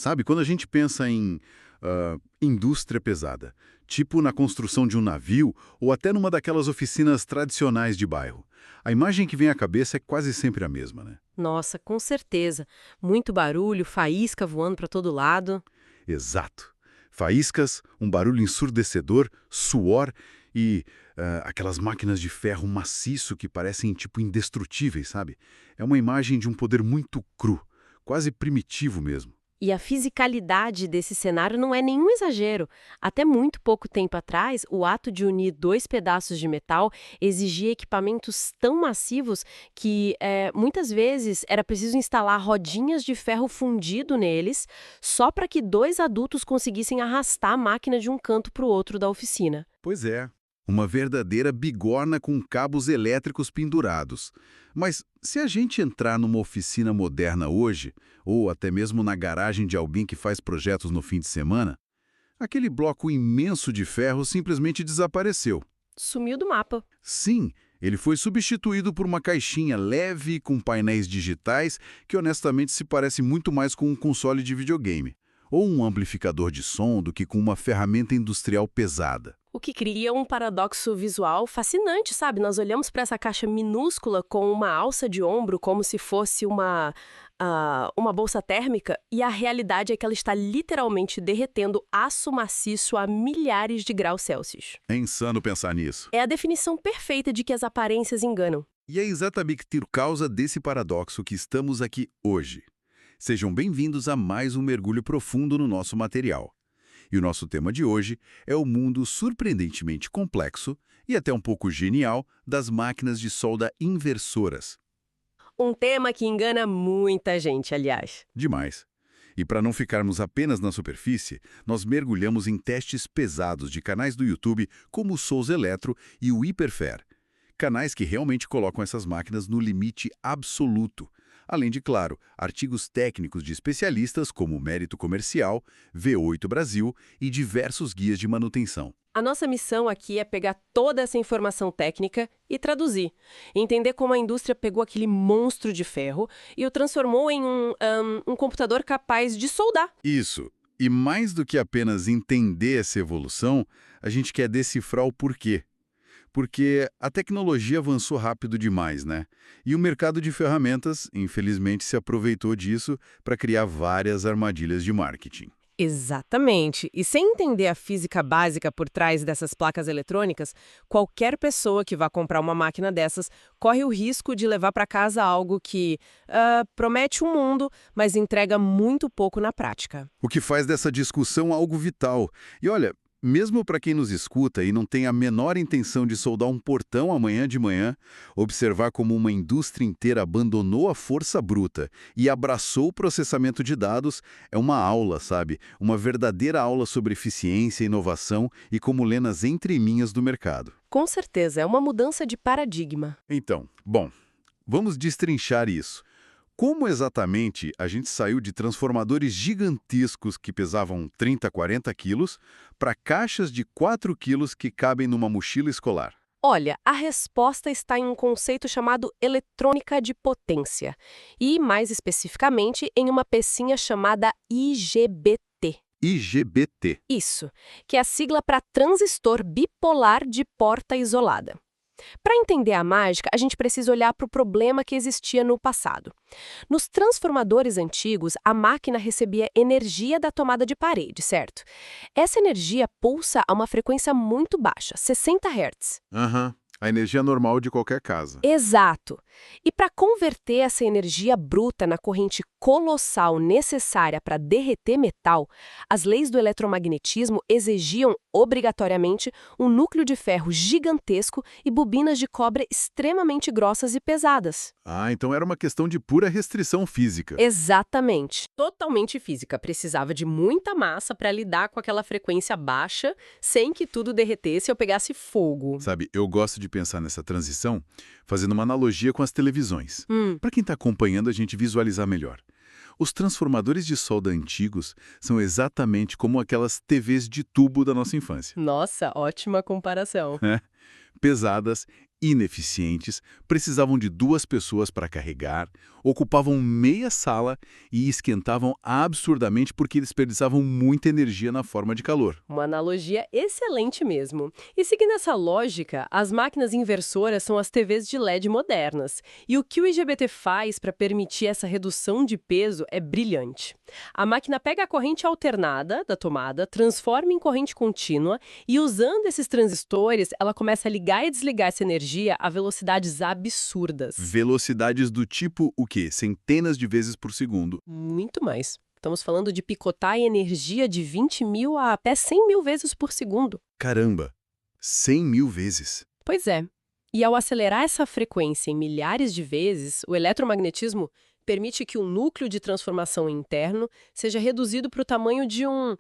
Sabe, quando a gente pensa em indústria pesada, tipo na construção de um navio ou até numa daquelas oficinas tradicionais de bairro, a imagem que vem à cabeça é quase sempre a mesma, né? Nossa, com certeza. Muito barulho, faísca voando para todo lado. Exato. Faíscas, um barulho ensurdecedor, suor e aquelas máquinas de ferro maciço que parecem tipo indestrutíveis, sabe? É uma imagem de um poder muito cru, quase primitivo mesmo. E a fisicalidade desse cenário não é nenhum exagero. Até muito pouco tempo atrás, o ato de unir dois pedaços de metal exigia equipamentos tão massivos que muitas vezes era preciso instalar rodinhas de ferro fundido neles só para que dois adultos conseguissem arrastar a máquina de um canto para o outro da oficina. Pois é, uma verdadeira bigorna com cabos elétricos pendurados. Mas se a gente entrar numa oficina moderna hoje, ou até mesmo na garagem de alguém que faz projetos no fim de semana, aquele bloco imenso de ferro simplesmente desapareceu. Sumiu do mapa. Sim, ele foi substituído por uma caixinha leve com painéis digitais que honestamente se parece muito mais com um console de videogame, ou um amplificador de som do que com uma ferramenta industrial pesada. O que cria um paradoxo visual fascinante, sabe? Nós olhamos para essa caixa minúscula com uma alça de ombro como se fosse uma bolsa térmica e a realidade é que ela está literalmente derretendo aço maciço a milhares de graus Celsius. É insano pensar nisso. É a definição perfeita de que as aparências enganam. E é exatamente por causa desse paradoxo que estamos aqui hoje. Sejam bem-vindos a mais um mergulho profundo no nosso material. E o nosso tema de hoje é o mundo surpreendentemente complexo e até um pouco genial das máquinas de solda inversoras. Um tema que engana muita gente, aliás. Demais. E para não ficarmos apenas na superfície, nós mergulhamos em testes pesados de canais do YouTube como o Souls Eletro e o Hiperfair. Canais que realmente colocam essas máquinas no limite absoluto. Além de, claro, artigos técnicos de especialistas como Mérito Comercial, V8 Brasil e diversos guias de manutenção. A nossa missão aqui é pegar toda essa informação técnica e traduzir. Entender como a indústria pegou aquele monstro de ferro e o transformou em um computador capaz de soldar. Isso. E mais do que apenas entender essa evolução, a gente quer decifrar o porquê. Porque a tecnologia avançou rápido demais, né? E o mercado de ferramentas, infelizmente, se aproveitou disso para criar várias armadilhas de marketing. Exatamente. E sem entender a física básica por trás dessas placas eletrônicas, qualquer pessoa que vá comprar uma máquina dessas corre o risco de levar para casa algo que promete um mundo, mas entrega muito pouco na prática. O que faz dessa discussão algo vital. E olha, mesmo para quem nos escuta e não tem a menor intenção de soldar um portão amanhã de manhã, observar como uma indústria inteira abandonou a força bruta e abraçou o processamento de dados é uma aula, sabe? Uma verdadeira aula sobre eficiência, inovação e como ler nas entrelinhas do mercado. Com certeza, é uma mudança de paradigma. Então, bom, vamos destrinchar isso. Como exatamente a gente saiu de transformadores gigantescos que pesavam 30, 40 quilos para caixas de 4 quilos que cabem numa mochila escolar? Olha, a resposta está em um conceito chamado eletrônica de potência e, mais especificamente, em uma pecinha chamada IGBT. IGBT. Isso, que é a sigla para transistor bipolar de porta isolada. Para entender a mágica, a gente precisa olhar para o problema que existia no passado. Nos transformadores antigos, a máquina recebia energia da tomada de parede, certo? Essa energia pulsa a uma frequência muito baixa, 60 Hz. A energia normal de qualquer casa. Exato. E para converter essa energia bruta na corrente colossal necessária para derreter metal, as leis do eletromagnetismo exigiam, obrigatoriamente, um núcleo de ferro gigantesco e bobinas de cobre extremamente grossas e pesadas. Ah, então era uma questão de pura restrição física. Exatamente. Totalmente física. Precisava de muita massa para lidar com aquela frequência baixa, sem que tudo derretesse ou pegasse fogo. Sabe, eu gosto de pensar nessa transição fazendo uma analogia com as televisões. Para quem está acompanhando, a gente visualizar melhor. Os transformadores de solda antigos são exatamente como aquelas TVs de tubo da nossa infância. Nossa, ótima comparação. Pesadas, ineficientes, precisavam de 2 pessoas para carregar, ocupavam meia sala e esquentavam absurdamente porque desperdiçavam muita energia na forma de calor. Uma analogia excelente mesmo. E seguindo essa lógica, as máquinas inversoras são as TVs de LED modernas. E o que o IGBT faz para permitir essa redução de peso é brilhante. A máquina pega a corrente alternada da tomada, transforma em corrente contínua e, usando esses transistores, ela começa a ligar e desligar essa energia a velocidades absurdas. Velocidades do tipo o quê? Centenas de vezes por segundo. Muito mais. Estamos falando de picotar energia de 20.000 a até 100.000 vezes por segundo. Caramba! 100.000 vezes. Pois é. E ao acelerar essa frequência em milhares de vezes, o eletromagnetismo permite que o núcleo de transformação interno seja reduzido para o tamanho de um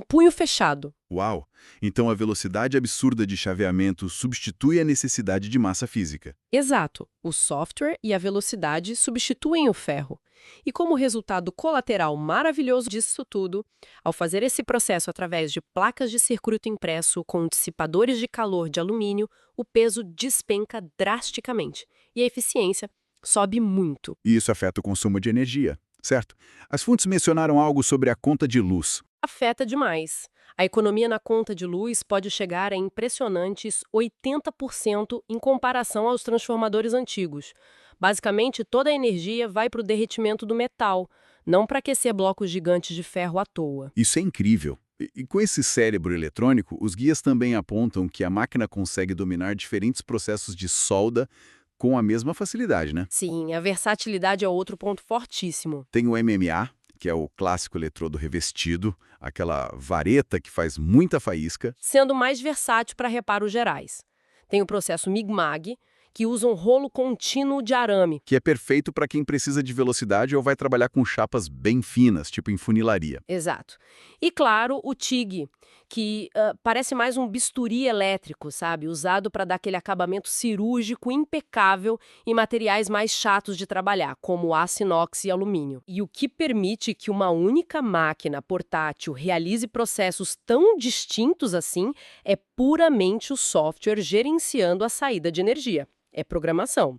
punho fechado. Uau! Então a velocidade absurda de chaveamento substitui a necessidade de massa física. Exato. O software e a velocidade substituem o ferro. E como resultado colateral maravilhoso disso tudo, ao fazer esse processo através de placas de circuito impresso com dissipadores de calor de alumínio, o peso despenca drasticamente e a eficiência sobe muito. E isso afeta o consumo de energia, certo? As fontes mencionaram algo sobre a conta de luz. Afeta demais. A economia na conta de luz pode chegar a impressionantes 80% em comparação aos transformadores antigos. Basicamente, toda a energia vai para o derretimento do metal, não para aquecer blocos gigantes de ferro à toa. Isso é incrível. E com esse cérebro eletrônico, os guias também apontam que a máquina consegue dominar diferentes processos de solda com a mesma facilidade, né? Sim, a versatilidade é outro ponto fortíssimo. Tem o MMA, que é o clássico eletrodo revestido, aquela vareta que faz muita faísca. Sendo mais versátil para reparos gerais. Tem o processo MIG-MAG, que usa um rolo contínuo de arame. Que é perfeito para quem precisa de velocidade ou vai trabalhar com chapas bem finas, tipo em funilaria. Exato. E, claro, o TIG, que parece mais um bisturi elétrico, sabe? Usado para dar aquele acabamento cirúrgico impecável em materiais mais chatos de trabalhar, como aço inox e alumínio. E o que permite que uma única máquina portátil realize processos tão distintos assim é puramente o software gerenciando a saída de energia. É programação.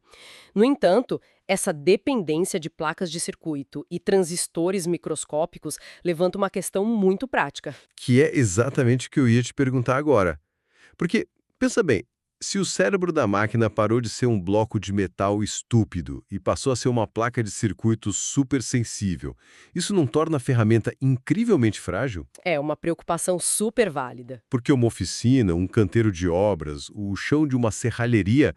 No entanto, essa dependência de placas de circuito e transistores microscópicos levanta uma questão muito prática. Que é exatamente o que eu ia te perguntar agora. Porque, pensa bem, se o cérebro da máquina parou de ser um bloco de metal estúpido e passou a ser uma placa de circuito super sensível, isso não torna a ferramenta incrivelmente frágil? É uma preocupação super válida. Porque uma oficina, um canteiro de obras, o chão de uma serralheria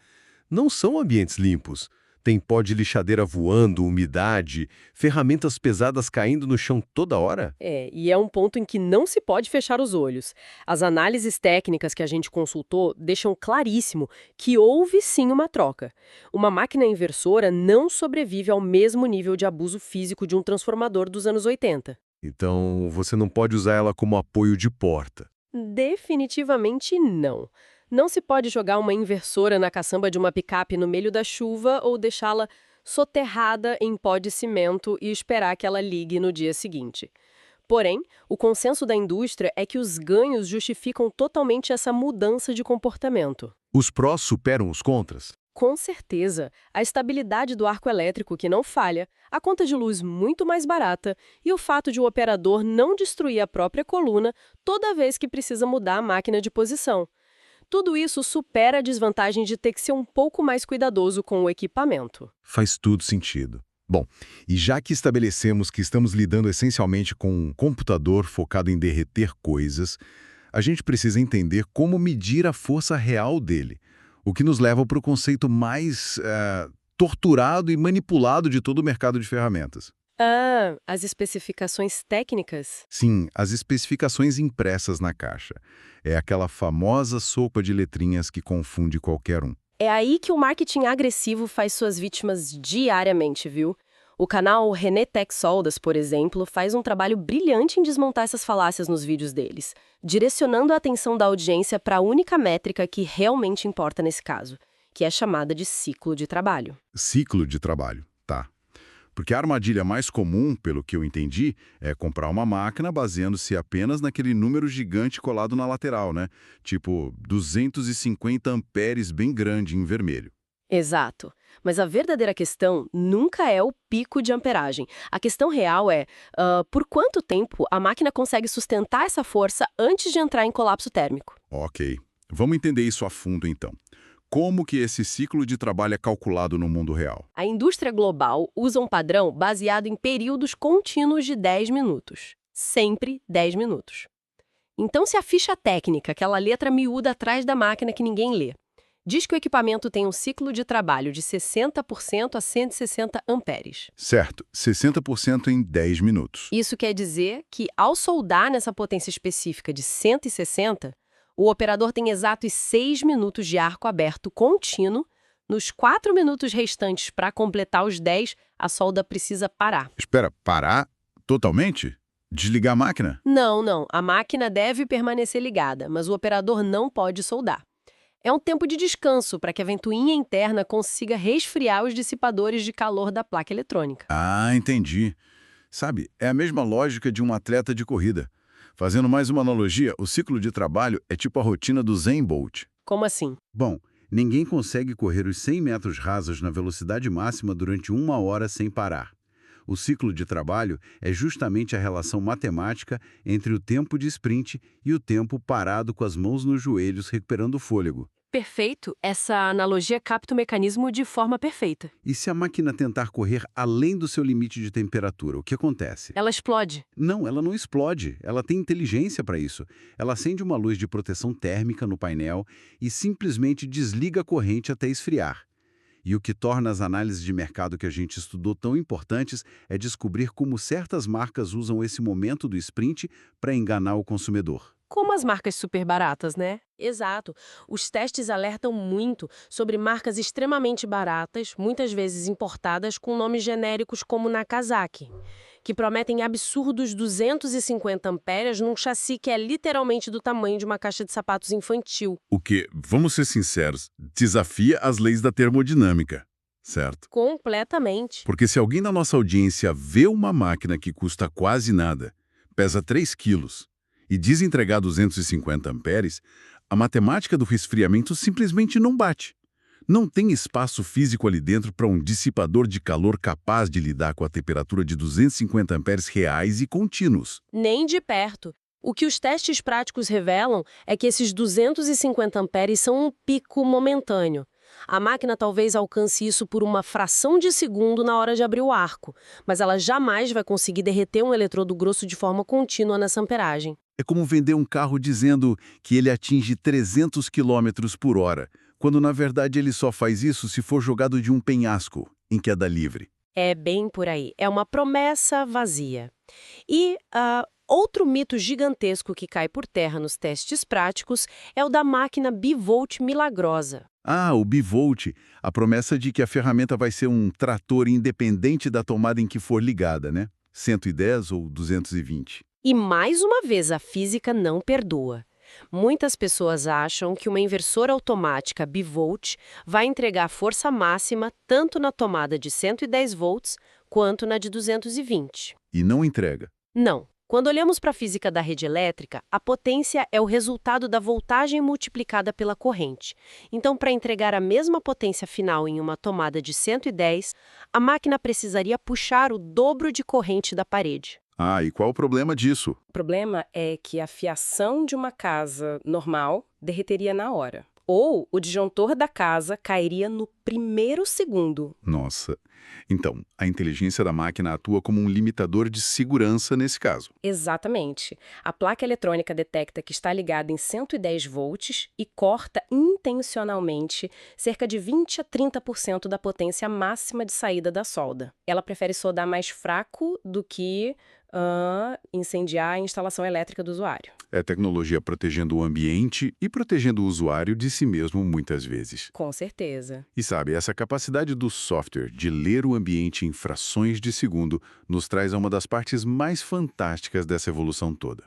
não são ambientes limpos. Tem pó de lixadeira voando, umidade, ferramentas pesadas caindo no chão toda hora? E é um ponto em que não se pode fechar os olhos. As análises técnicas que a gente consultou deixam claríssimo que houve sim uma troca. Uma máquina inversora não sobrevive ao mesmo nível de abuso físico de um transformador dos anos 80. Então, você não pode usar ela como apoio de porta. Definitivamente não. Não se pode jogar uma inversora na caçamba de uma picape no meio da chuva ou deixá-la soterrada em pó de cimento e esperar que ela ligue no dia seguinte. Porém, o consenso da indústria é que os ganhos justificam totalmente essa mudança de comportamento. Os prós superam os contras? Com certeza, a estabilidade do arco elétrico que não falha, a conta de luz muito mais barata e o fato de o operador não destruir a própria coluna toda vez que precisa mudar a máquina de posição. Tudo isso supera a desvantagem de ter que ser um pouco mais cuidadoso com o equipamento. Faz tudo sentido. Bom, e já que estabelecemos que estamos lidando essencialmente com um computador focado em derreter coisas, a gente precisa entender como medir a força real dele, o que nos leva para o conceito mais torturado e manipulado de todo o mercado de ferramentas. Ah, as especificações técnicas? Sim, as especificações impressas na caixa. É aquela famosa sopa de letrinhas que confunde qualquer um. É aí que o marketing agressivo faz suas vítimas diariamente, viu? O canal René Tech Soldas, por exemplo, faz um trabalho brilhante em desmontar essas falácias nos vídeos deles, direcionando a atenção da audiência para a única métrica que realmente importa nesse caso, que é chamada de ciclo de trabalho. Ciclo de trabalho, tá. Porque a armadilha mais comum, pelo que eu entendi, é comprar uma máquina baseando-se apenas naquele número gigante colado na lateral, né? Tipo 250 amperes bem grande em vermelho. Exato. Mas a verdadeira questão nunca é o pico de amperagem. A questão real é, por quanto tempo a máquina consegue sustentar essa força antes de entrar em colapso térmico? Ok. Vamos entender isso a fundo então. Como que esse ciclo de trabalho é calculado no mundo real? A indústria global usa um padrão baseado em períodos contínuos de 10 minutos. Sempre 10 minutos. Então, se a ficha técnica, aquela letra miúda atrás da máquina que ninguém lê, diz que o equipamento tem um ciclo de trabalho de 60% a 160 amperes. Certo, 60% em 10 minutos. Isso quer dizer que, ao soldar nessa potência específica de 160, o operador tem exatos 6 minutos de arco aberto contínuo. Nos 4 minutos restantes para completar os 10, a solda precisa parar. Espera, parar totalmente? Desligar a máquina? Não. A máquina deve permanecer ligada, mas o operador não pode soldar. É um tempo de descanso para que a ventoinha interna consiga resfriar os dissipadores de calor da placa eletrônica. Ah, entendi. Sabe, é a mesma lógica de um atleta de corrida. Fazendo mais uma analogia, o ciclo de trabalho é tipo a rotina do Usain Bolt. Como assim? Bom, ninguém consegue correr os 100 metros rasos na velocidade máxima durante 1 hora sem parar. O ciclo de trabalho é justamente a relação matemática entre o tempo de sprint e o tempo parado com as mãos nos joelhos recuperando o fôlego. Perfeito. Essa analogia capta o mecanismo de forma perfeita. E se a máquina tentar correr além do seu limite de temperatura, o que acontece? Ela explode. Não, ela não explode. Ela tem inteligência para isso. Ela acende uma luz de proteção térmica no painel e simplesmente desliga a corrente até esfriar. E o que torna as análises de mercado que a gente estudou tão importantes é descobrir como certas marcas usam esse momento do sprint para enganar o consumidor. Como as marcas super baratas, né? Exato. Os testes alertam muito sobre marcas extremamente baratas, muitas vezes importadas com nomes genéricos como Nakazaki, que prometem absurdos 250 amperes num chassi que é literalmente do tamanho de uma caixa de sapatos infantil. O que, vamos ser sinceros, desafia as leis da termodinâmica, certo? Completamente. Porque se alguém da nossa audiência vê uma máquina que custa quase nada, pesa 3 quilos, e diz entregar 250 amperes, a matemática do resfriamento simplesmente não bate. Não tem espaço físico ali dentro para um dissipador de calor capaz de lidar com a temperatura de 250 amperes reais e contínuos. Nem de perto. O que os testes práticos revelam é que esses 250 amperes são um pico momentâneo. A máquina talvez alcance isso por uma fração de segundo na hora de abrir o arco, mas ela jamais vai conseguir derreter um eletrodo grosso de forma contínua nessa amperagem. É como vender um carro dizendo que ele atinge 300 km por hora, quando na verdade ele só faz isso se for jogado de um penhasco, em queda livre. É bem por aí. É uma promessa vazia. E outro mito gigantesco que cai por terra nos testes práticos é o da máquina bivolt milagrosa. Ah, o bivolt, a promessa de que a ferramenta vai ser um trator independente da tomada em que for ligada, né? 110 ou 220. E mais uma vez a física não perdoa. Muitas pessoas acham que uma inversora automática bivolt vai entregar força máxima tanto na tomada de 110 volts quanto na de 220. E não entrega. Não. Quando olhamos para a física da rede elétrica, a potência é o resultado da voltagem multiplicada pela corrente. Então, para entregar a mesma potência final em uma tomada de 110, a máquina precisaria puxar o dobro de corrente da parede. Ah, e qual o problema disso? O problema é que a fiação de uma casa normal derreteria na hora. Ou o disjuntor da casa cairia no primeiro segundo. Nossa. Então, a inteligência da máquina atua como um limitador de segurança nesse caso. Exatamente. A placa eletrônica detecta que está ligada em 110 volts e corta intencionalmente cerca de 20 a 30% da potência máxima de saída da solda. Ela prefere soldar mais fraco do que incendiar a instalação elétrica do usuário. É tecnologia protegendo o ambiente e protegendo o usuário de si mesmo muitas vezes. Com certeza. E sabe, essa capacidade do software de ler o ambiente em frações de segundo nos traz a uma das partes mais fantásticas dessa evolução toda.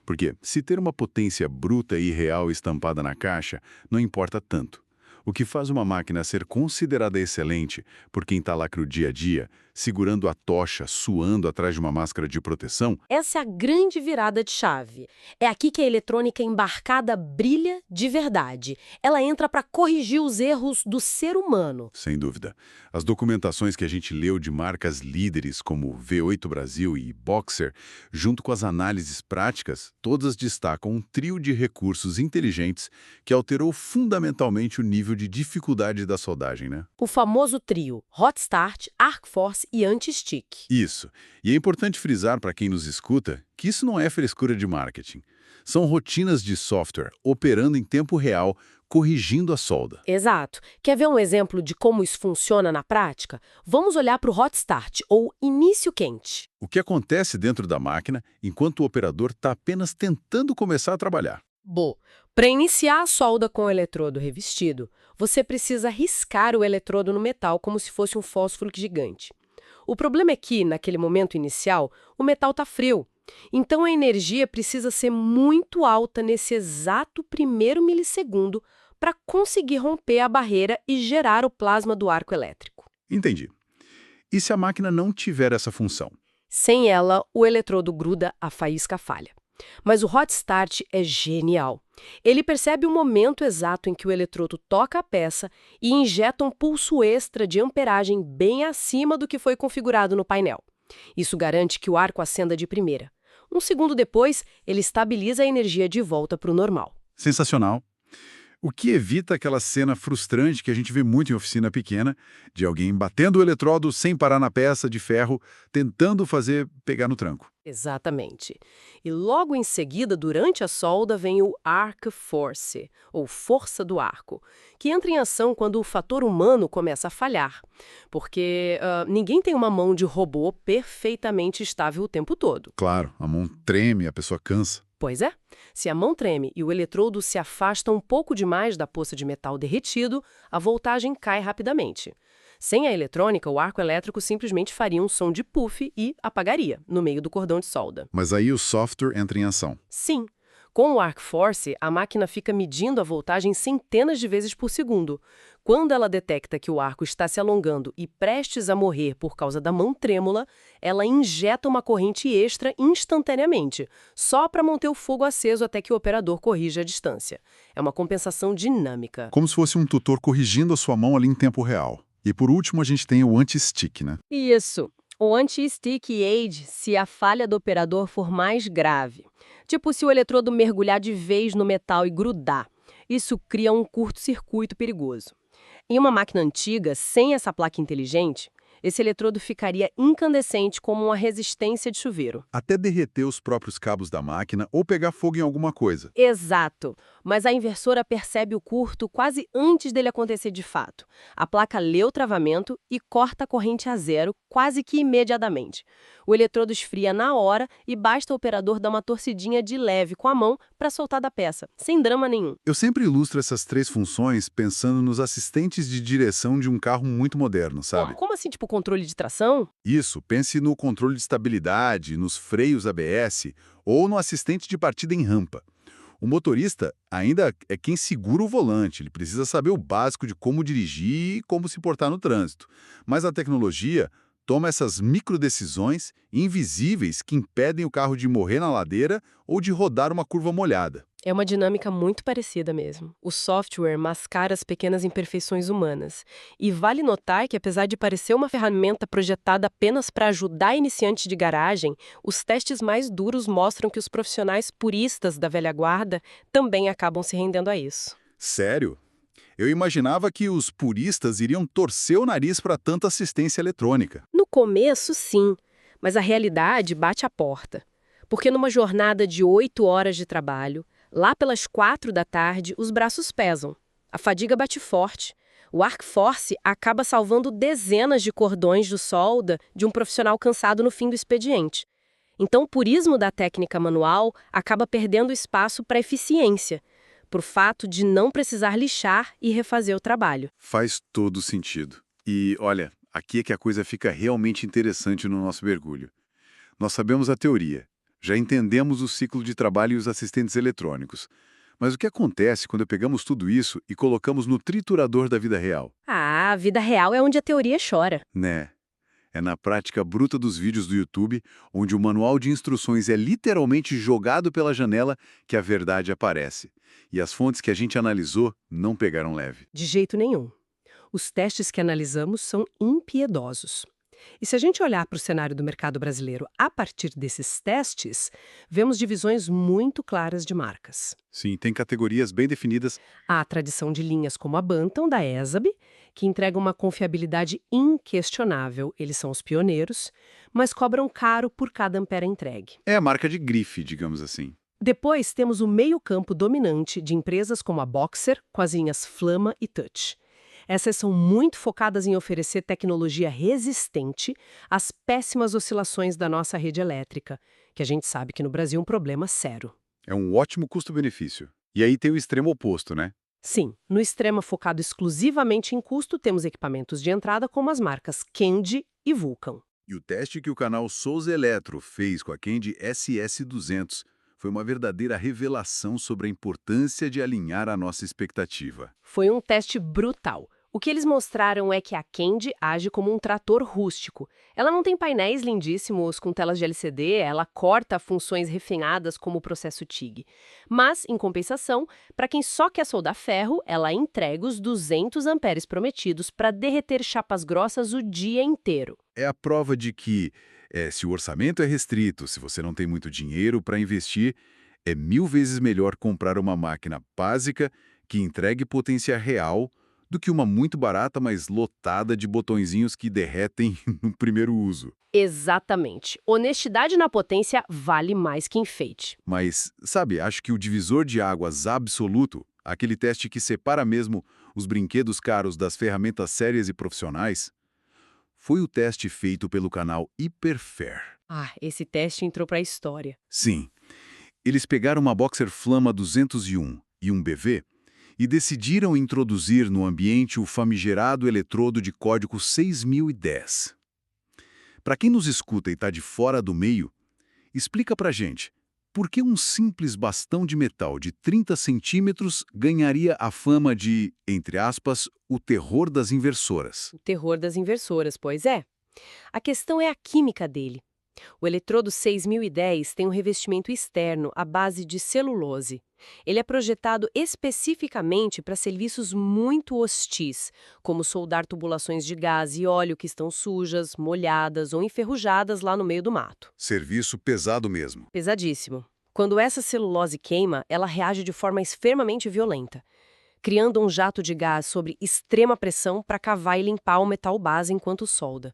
Porque se ter uma potência bruta e real estampada na caixa não importa tanto. O que faz uma máquina ser considerada excelente por quem está lá no dia a dia segurando a tocha, suando atrás de uma máscara de proteção? Essa é a grande virada de chave. É aqui que a eletrônica embarcada brilha de verdade. Ela entra para corrigir os erros do ser humano. Sem dúvida. As documentações que a gente leu de marcas líderes como V8 Brasil e Boxer, junto com as análises práticas, todas destacam um trio de recursos inteligentes que alterou fundamentalmente o nível de dificuldade da soldagem, né? O famoso trio Hot Start, Arc Force e Anti-Stick. Isso. E é importante frisar para quem nos escuta que isso não é frescura de marketing. São rotinas de software operando em tempo real, corrigindo a solda. Exato. Quer ver um exemplo de como isso funciona na prática? Vamos olhar para o Hot Start, ou início quente. O que acontece dentro da máquina enquanto o operador está apenas tentando começar a trabalhar? Bom, para iniciar a solda com o eletrodo revestido, você precisa riscar o eletrodo no metal como se fosse um fósforo gigante. O problema é que, naquele momento inicial, o metal está frio. Então a energia precisa ser muito alta nesse exato primeiro milissegundo para conseguir romper a barreira e gerar o plasma do arco elétrico. Entendi. E se a máquina não tiver essa função? Sem ela, o eletrodo gruda, a faísca falha. Mas o Hot Start é genial. Ele percebe o momento exato em que o eletrodo toca a peça e injeta um pulso extra de amperagem bem acima do que foi configurado no painel. Isso garante que o arco acenda de primeira. Um segundo depois, ele estabiliza a energia de volta para o normal. Sensacional. O que evita aquela cena frustrante que a gente vê muito em oficina pequena, de alguém batendo o eletrodo sem parar na peça de ferro, tentando fazer pegar no tranco. Exatamente. E logo em seguida, durante a solda, vem o Arc Force, ou força do arco, que entra em ação quando o fator humano começa a falhar. Porque ninguém tem uma mão de robô perfeitamente estável o tempo todo. Claro, a mão treme, a pessoa cansa. Pois é. Se a mão treme e o eletrodo se afasta um pouco demais da poça de metal derretido, a voltagem cai rapidamente. Sem a eletrônica, o arco elétrico simplesmente faria um som de puff e apagaria, no meio do cordão de solda. Mas aí o software entra em ação. Sim. Com o Arc Force, a máquina fica medindo a voltagem centenas de vezes por segundo. Quando ela detecta que o arco está se alongando e prestes a morrer por causa da mão trêmula, ela injeta uma corrente extra instantaneamente, só para manter o fogo aceso até que o operador corrija a distância. É uma compensação dinâmica. Como se fosse um tutor corrigindo a sua mão ali em tempo real. E por último a gente tem o anti-stick, né? Isso. O anti-stick age se a falha do operador for mais grave. Tipo se o eletrodo mergulhar de vez no metal e grudar. Isso cria um curto-circuito perigoso. Em uma máquina antiga, sem essa placa inteligente, esse eletrodo ficaria incandescente como uma resistência de chuveiro. Até derreter os próprios cabos da máquina ou pegar fogo em alguma coisa. Exato. Mas a inversora percebe o curto quase antes dele acontecer de fato. A placa lê o travamento e corta a corrente a zero quase que imediatamente. O eletrodo esfria na hora e basta o operador dar uma torcidinha de leve com a mão para soltar da peça, sem drama nenhum. Eu sempre ilustro essas três funções pensando nos assistentes de direção de um carro muito moderno, sabe? Como assim, tipo controle de tração? Isso, pense no controle de estabilidade, nos freios ABS ou no assistente de partida em rampa. O motorista ainda é quem segura o volante, ele precisa saber o básico de como dirigir e como se portar no trânsito. Mas a tecnologia toma essas microdecisões invisíveis que impedem o carro de morrer na ladeira ou de rodar uma curva molhada. É uma dinâmica muito parecida mesmo. O software mascara as pequenas imperfeições humanas. E vale notar que, apesar de parecer uma ferramenta projetada apenas para ajudar iniciantes de garagem, os testes mais duros mostram que os profissionais puristas da velha guarda também acabam se rendendo a isso. Sério? Eu imaginava que os puristas iriam torcer o nariz para tanta assistência eletrônica. No começo, sim, mas a realidade bate à porta. Porque numa jornada de 8 horas de trabalho, lá pelas 4 da tarde, os braços pesam. A fadiga bate forte. O Arc Force acaba salvando dezenas de cordões de solda de um profissional cansado no fim do expediente. Então, o purismo da técnica manual acaba perdendo espaço para a eficiência, por fato de não precisar lixar e refazer o trabalho. Faz todo sentido. E, olha, aqui é que a coisa fica realmente interessante no nosso mergulho. Nós sabemos a teoria. Já entendemos o ciclo de trabalho e os assistentes eletrônicos. Mas o que acontece quando pegamos tudo isso e colocamos no triturador da vida real? A vida real é onde a teoria chora. Né? É na prática bruta dos vídeos do YouTube, onde o manual de instruções é literalmente jogado pela janela, que a verdade aparece. E as fontes que a gente analisou não pegaram leve. De jeito nenhum. Os testes que analisamos são impiedosos. E se a gente olhar para o cenário do mercado brasileiro a partir desses testes, vemos divisões muito claras de marcas. Sim, tem categorias bem definidas. Há a tradição de linhas como a Bantam, da ESAB, que entrega uma confiabilidade inquestionável. Eles são os pioneiros, mas cobram caro por cada ampere entregue. É a marca de grife, digamos assim. Depois temos o meio-campo dominante de empresas como a Boxer, com as linhas Flama e Touch. Essas são muito focadas em oferecer tecnologia resistente às péssimas oscilações da nossa rede elétrica, que a gente sabe que no Brasil é um problema sério. É um ótimo custo-benefício. E aí tem o extremo oposto, né? Sim, no extremo focado exclusivamente em custo, temos equipamentos de entrada como as marcas Kendi e Vulcan. E o teste que o canal Souza Eletro fez com a Kendi SS200 foi uma verdadeira revelação sobre a importância de alinhar a nossa expectativa. Foi um teste brutal. O que eles mostraram é que a Kendi age como um trator rústico. Ela não tem painéis lindíssimos com telas de LCD, ela corta funções refinadas como o processo TIG. Mas, em compensação, para quem só quer soldar ferro, ela entrega os 200 amperes prometidos para derreter chapas grossas o dia inteiro. É a prova de que, se o orçamento é restrito, se você não tem muito dinheiro para investir, é 1000 vezes melhor comprar uma máquina básica que entregue potência real do que uma muito barata, mas lotada de botõezinhos que derretem no primeiro uso. Exatamente. Honestidade na potência vale mais que enfeite. Mas, sabe, acho que o divisor de águas absoluto, aquele teste que separa mesmo os brinquedos caros das ferramentas sérias e profissionais, foi o teste feito pelo canal Hiperfair. Ah, esse teste entrou para a história. Sim, eles pegaram uma Boxer Flama 201 e um BV e decidiram introduzir no ambiente o famigerado eletrodo de código 6010. Para quem nos escuta e está de fora do meio, explica pra gente, por que um simples bastão de metal de 30 centímetros ganharia a fama de, entre aspas, o terror das inversoras? O terror das inversoras, pois é. A questão é a química dele. O eletrodo 6010 tem um revestimento externo à base de celulose. Ele é projetado especificamente para serviços muito hostis, como soldar tubulações de gás e óleo que estão sujas, molhadas ou enferrujadas lá no meio do mato. Serviço pesado mesmo. Pesadíssimo. Quando essa celulose queima, ela reage de forma extremamente violenta, criando um jato de gás sob extrema pressão para cavar e limpar o metal base enquanto solda.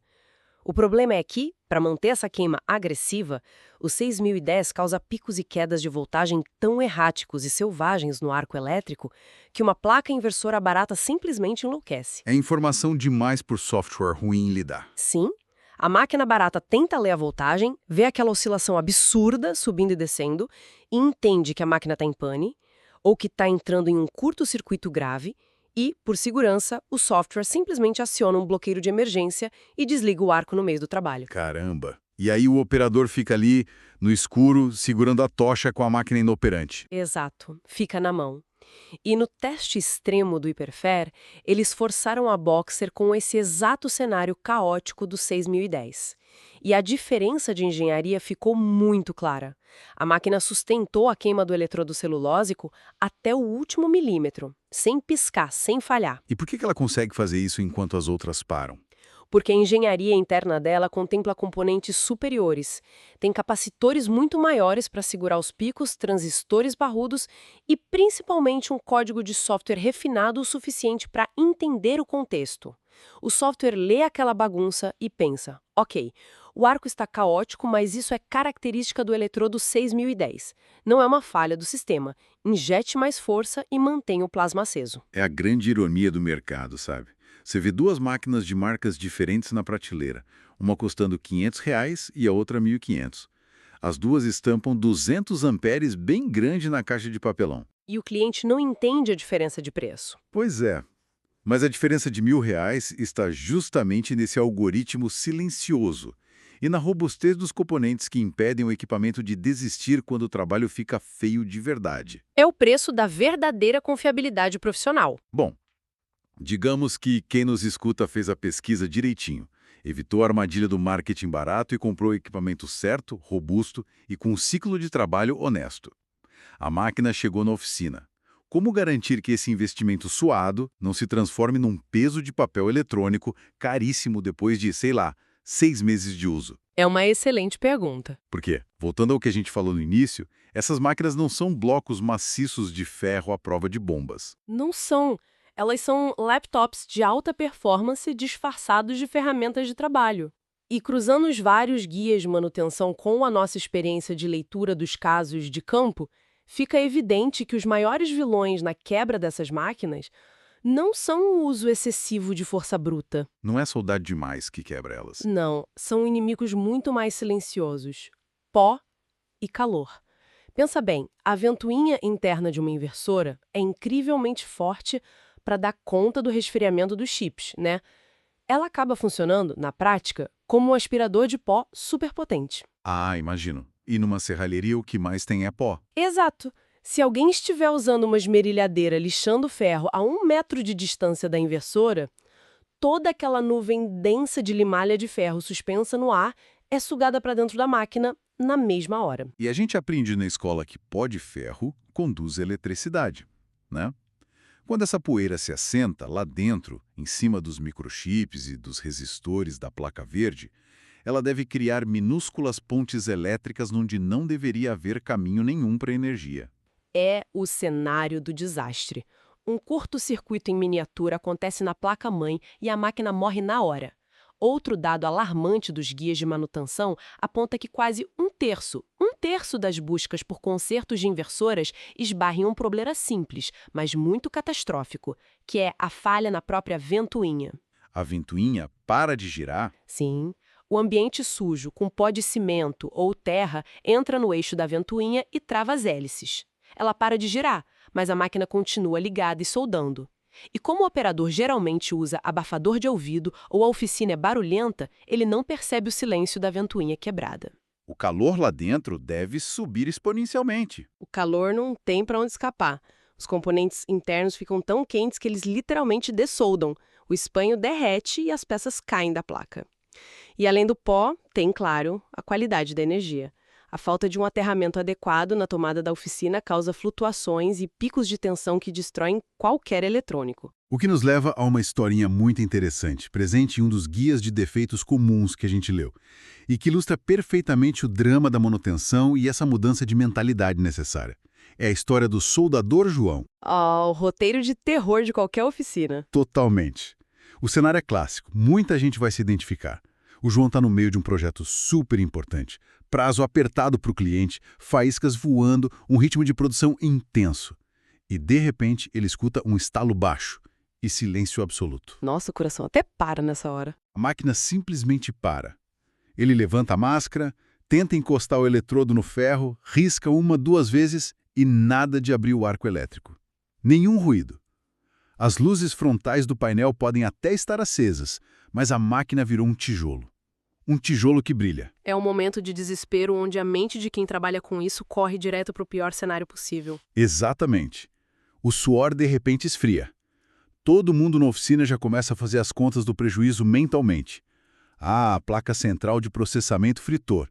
O problema é que, para manter essa queima agressiva, o 6010 causa picos e quedas de voltagem tão erráticos e selvagens no arco elétrico que uma placa inversora barata simplesmente enlouquece. É informação demais por software ruim em lidar. Sim, a máquina barata tenta ler a voltagem, vê aquela oscilação absurda subindo e descendo e entende que a máquina está em pane ou que está entrando em um curto-circuito grave. E, por segurança, o software simplesmente aciona um bloqueio de emergência e desliga o arco no meio do trabalho. Caramba! E aí o operador fica ali, no escuro, segurando a tocha com a máquina inoperante. Exato, fica na mão. E no teste extremo do Hiperfair, eles forçaram a Boxer com esse exato cenário caótico do 6010. E a diferença de engenharia ficou muito clara. A máquina sustentou a queima do eletrodo celulósico até o último milímetro, sem piscar, sem falhar. E por que ela consegue fazer isso enquanto as outras param? Porque a engenharia interna dela contempla componentes superiores. Tem capacitores muito maiores para segurar os picos, transistores barrudos e principalmente um código de software refinado o suficiente para entender o contexto. O software lê aquela bagunça e pensa, ok, o arco está caótico, mas isso é característica do eletrodo 6010. Não é uma falha do sistema. Injete mais força e mantenha o plasma aceso. É a grande ironia do mercado, sabe? Você vê duas máquinas de marcas diferentes na prateleira, uma custando R$500 e a outra R$1.500. As duas estampam 200 amperes bem grande na caixa de papelão. E o cliente não entende a diferença de preço. Pois é. Mas a diferença de R$1.000 está justamente nesse algoritmo silencioso e na robustez dos componentes que impedem o equipamento de desistir quando o trabalho fica feio de verdade. É o preço da verdadeira confiabilidade profissional. Bom, digamos que quem nos escuta fez a pesquisa direitinho Evitou a armadilha do marketing barato e comprou o equipamento certo, robusto e com um ciclo de trabalho honesto. A máquina chegou na oficina. Como garantir que esse investimento suado não se transforme num peso de papel eletrônico caríssimo depois de, sei lá, 6 meses de uso? É uma excelente pergunta. Por quê? Voltando ao que a gente falou no início, essas máquinas não são blocos maciços de ferro à prova de bombas. Não são. Elas são laptops de alta performance disfarçados de ferramentas de trabalho. E cruzando os vários guias de manutenção com a nossa experiência de leitura dos casos de campo, fica evidente que os maiores vilões na quebra dessas máquinas não são o uso excessivo de força bruta. Não é soldado demais que quebra elas. Não, são inimigos muito mais silenciosos: pó e calor. Pensa bem, a ventoinha interna de uma inversora é incrivelmente forte para dar conta do resfriamento dos chips, né? Ela acaba funcionando, na prática, como um aspirador de pó superpotente. Ah, imagino. E numa serralheria o que mais tem é pó. Exato. Se alguém estiver usando uma esmerilhadeira lixando ferro a 1 metro de distância da inversora, toda aquela nuvem densa de limalha de ferro suspensa no ar é sugada para dentro da máquina na mesma hora. E a gente aprende na escola que pó de ferro conduz eletricidade, né? Quando essa poeira se assenta lá dentro, em cima dos microchips e dos resistores da placa verde, ela deve criar minúsculas pontes elétricas onde não deveria haver caminho nenhum para energia. É o cenário do desastre. Um curto-circuito em miniatura acontece na placa-mãe e a máquina morre na hora. Outro dado alarmante dos guias de manutenção aponta que quase um terço das buscas por consertos de inversoras esbarra em um problema simples, mas muito catastrófico, que é a falha na própria ventoinha. A ventoinha para de girar. Sim, o ambiente sujo, com pó de cimento ou terra, entra no eixo da ventoinha e trava as hélices. Ela para de girar, mas a máquina continua ligada e soldando. E como o operador geralmente usa abafador de ouvido ou a oficina é barulhenta, ele não percebe o silêncio da ventoinha quebrada. O calor lá dentro deve subir exponencialmente. O calor não tem para onde escapar. Os componentes internos ficam tão quentes que eles literalmente dessoldam. O espanho derrete e as peças caem da placa. E além do pó, tem, claro, a qualidade da energia. A falta de um aterramento adequado na tomada da oficina causa flutuações e picos de tensão que destroem qualquer eletrônico. O que nos leva a uma historinha muito interessante, presente em um dos guias de defeitos comuns que a gente leu, e que ilustra perfeitamente o drama da manutenção e essa mudança de mentalidade necessária. É a história do soldador João. O roteiro de terror de qualquer oficina. Totalmente. O cenário é clássico, muita gente vai se identificar. O João está no meio de um projeto super importante, prazo apertado para o cliente, faíscas voando, um ritmo de produção intenso. E, de repente, ele escuta um estalo baixo e silêncio absoluto. Nossa, o coração até para nessa hora. A máquina simplesmente para. Ele levanta a máscara, tenta encostar o eletrodo no ferro, risca 1, 2 vezes e nada de abrir o arco elétrico. Nenhum ruído. As luzes frontais do painel podem até estar acesas, mas a máquina virou um tijolo. Um tijolo que brilha. É um momento de desespero onde a mente de quem trabalha com isso corre direto para o pior cenário possível. Exatamente. O suor de repente esfria. Todo mundo na oficina já começa a fazer as contas do prejuízo mentalmente. Ah, a placa central de processamento fritou.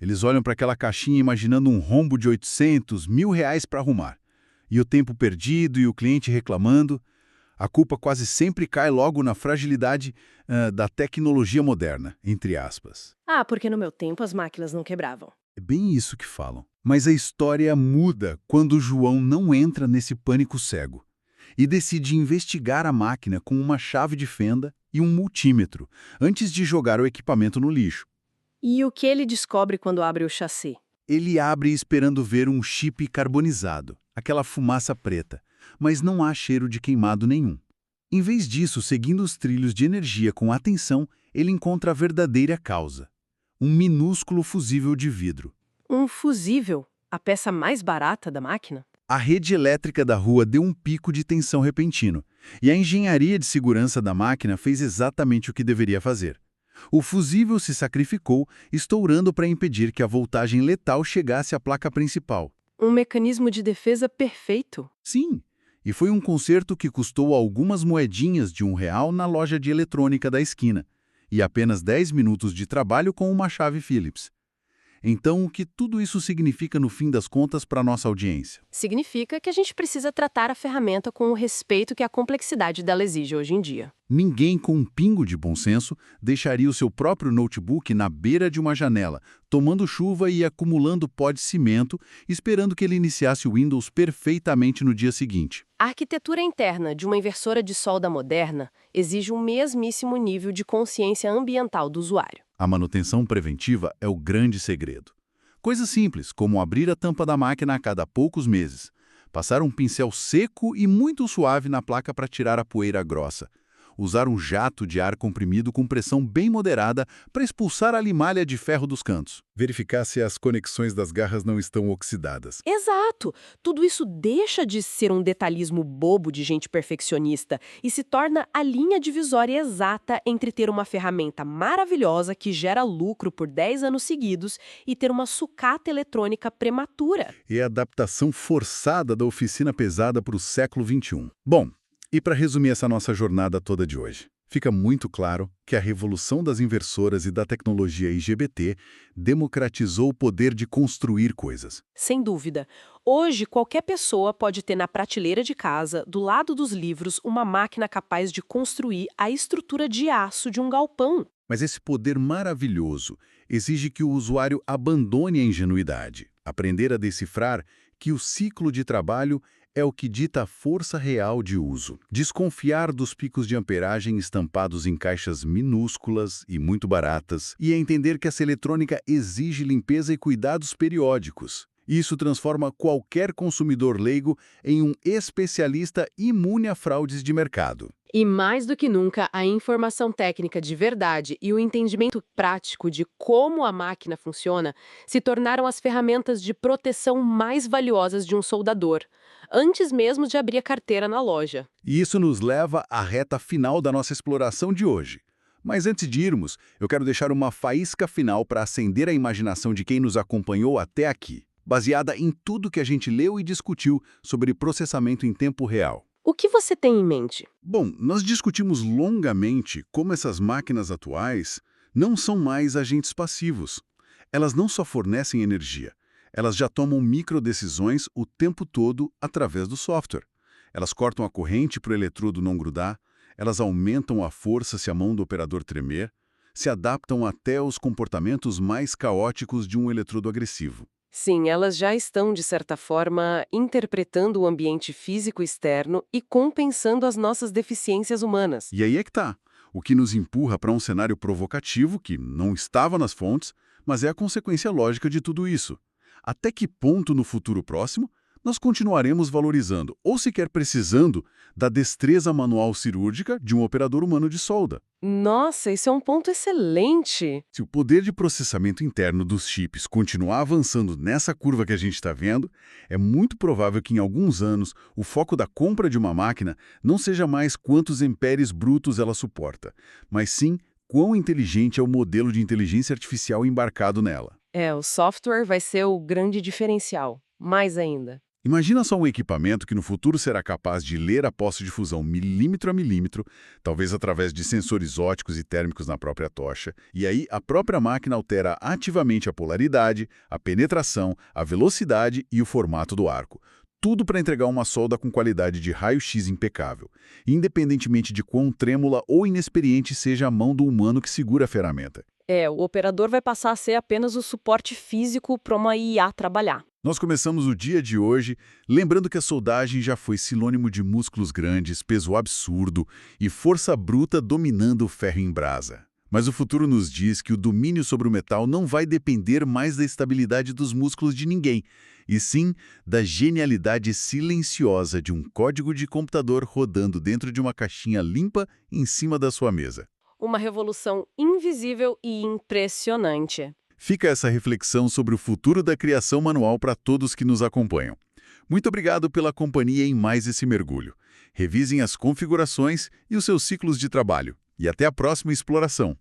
Eles olham para aquela caixinha imaginando um rombo de 800, R$ 1.000 para arrumar. E o tempo perdido e o cliente reclamando. A culpa quase sempre cai logo na fragilidade da tecnologia moderna, entre aspas. Ah, porque no meu tempo as máquinas não quebravam. É bem isso que falam. Mas a história muda quando o João não entra nesse pânico cego e decide investigar a máquina com uma chave de fenda e um multímetro, antes de jogar o equipamento no lixo. E o que ele descobre quando abre o chassi? Ele abre esperando ver um chip carbonizado, aquela fumaça preta, mas não há cheiro de queimado nenhum. Em vez disso, seguindo os trilhos de energia com atenção, ele encontra a verdadeira causa: um minúsculo fusível de vidro. Um fusível? A peça mais barata da máquina? A rede elétrica da rua deu um pico de tensão repentino, e a engenharia de segurança da máquina fez exatamente o que deveria fazer. O fusível se sacrificou, estourando para impedir que a voltagem letal chegasse à placa principal. Um mecanismo de defesa perfeito. Sim, e foi um conserto que custou algumas moedinhas de R$ 1 na loja de eletrônica da esquina. e apenas 10 minutos de trabalho com uma chave Phillips. Então, o que tudo isso significa no fim das contas para a nossa audiência? Significa que a gente precisa tratar a ferramenta com o respeito que a complexidade dela exige hoje em dia. Ninguém com um pingo de bom senso deixaria o seu próprio notebook na beira de uma janela, tomando chuva e acumulando pó de cimento, esperando que ele iniciasse o Windows perfeitamente no dia seguinte. A arquitetura interna de uma inversora de solda moderna exige um mesmíssimo nível de consciência ambiental do usuário. A manutenção preventiva é o grande segredo. Coisas simples, como abrir a tampa da máquina a cada poucos meses, passar um pincel seco e muito suave na placa para tirar a poeira grossa, usar um jato de ar comprimido com pressão bem moderada para expulsar a limalha de ferro dos cantos. Verificar se as conexões das garras não estão oxidadas. Exato! Tudo isso deixa de ser um detalhismo bobo de gente perfeccionista e se torna a linha divisória exata entre ter uma ferramenta maravilhosa que gera lucro por 10 anos seguidos e ter uma sucata eletrônica prematura. E a adaptação forçada da oficina pesada para o século XXI. Bom, e para resumir essa nossa jornada toda de hoje, fica muito claro que a revolução das inversoras e da tecnologia IGBT democratizou o poder de construir coisas. Sem dúvida. Hoje, qualquer pessoa pode ter na prateleira de casa, do lado dos livros, uma máquina capaz de construir a estrutura de aço de um galpão. Mas esse poder maravilhoso exige que o usuário abandone a ingenuidade, aprender a decifrar que o ciclo de trabalho é o que dita a força real de uso. Desconfiar dos picos de amperagem estampados em caixas minúsculas e muito baratas e entender que essa eletrônica exige limpeza e cuidados periódicos. Isso transforma qualquer consumidor leigo em um especialista imune a fraudes de mercado. E mais do que nunca, a informação técnica de verdade e o entendimento prático de como a máquina funciona se tornaram as ferramentas de proteção mais valiosas de um soldador, antes mesmo de abrir a carteira na loja. E isso nos leva à reta final da nossa exploração de hoje. Mas antes de irmos, eu quero deixar uma faísca final para acender a imaginação de quem nos acompanhou até aqui, baseada em tudo que a gente leu e discutiu sobre processamento em tempo real. O que você tem em mente? Bom, nós discutimos longamente como essas máquinas atuais não são mais agentes passivos. Elas não só fornecem energia, elas já tomam microdecisões o tempo todo através do software. Elas cortam a corrente para o eletrodo não grudar, elas aumentam a força se a mão do operador tremer, se adaptam até aos comportamentos mais caóticos de um eletrodo agressivo. Sim, elas já estão, de certa forma, interpretando o ambiente físico externo e compensando as nossas deficiências humanas. E aí é que tá. O que nos empurra para um cenário provocativo que não estava nas fontes, mas é a consequência lógica de tudo isso. Até que ponto no futuro próximo nós continuaremos valorizando, ou sequer precisando, da destreza manual cirúrgica de um operador humano de solda? Nossa, isso é um ponto excelente! Se o poder de processamento interno dos chips continuar avançando nessa curva que a gente está vendo, é muito provável que em alguns anos o foco da compra de uma máquina não seja mais quantos amperes brutos ela suporta, mas sim quão inteligente é o modelo de inteligência artificial embarcado nela. O software vai ser o grande diferencial. Mais ainda. Imagina só um equipamento que no futuro será capaz de ler a posse de fusão milímetro a milímetro, talvez através de sensores ópticos e térmicos na própria tocha, e aí a própria máquina altera ativamente a polaridade, a penetração, a velocidade e o formato do arco. Tudo para entregar uma solda com qualidade de raio-x impecável, independentemente de quão trêmula ou inexperiente seja a mão do humano que segura a ferramenta. O operador vai passar a ser apenas o suporte físico para uma IA trabalhar. Nós começamos o dia de hoje lembrando que a soldagem já foi sinônimo de músculos grandes, peso absurdo e força bruta dominando o ferro em brasa. Mas o futuro nos diz que o domínio sobre o metal não vai depender mais da estabilidade dos músculos de ninguém, e sim da genialidade silenciosa de um código de computador rodando dentro de uma caixinha limpa em cima da sua mesa. Uma revolução invisível e impressionante. Fica essa reflexão sobre o futuro da criação manual para todos que nos acompanham. Muito obrigado pela companhia em mais esse mergulho. Revisem as configurações e os seus ciclos de trabalho. E até a próxima exploração.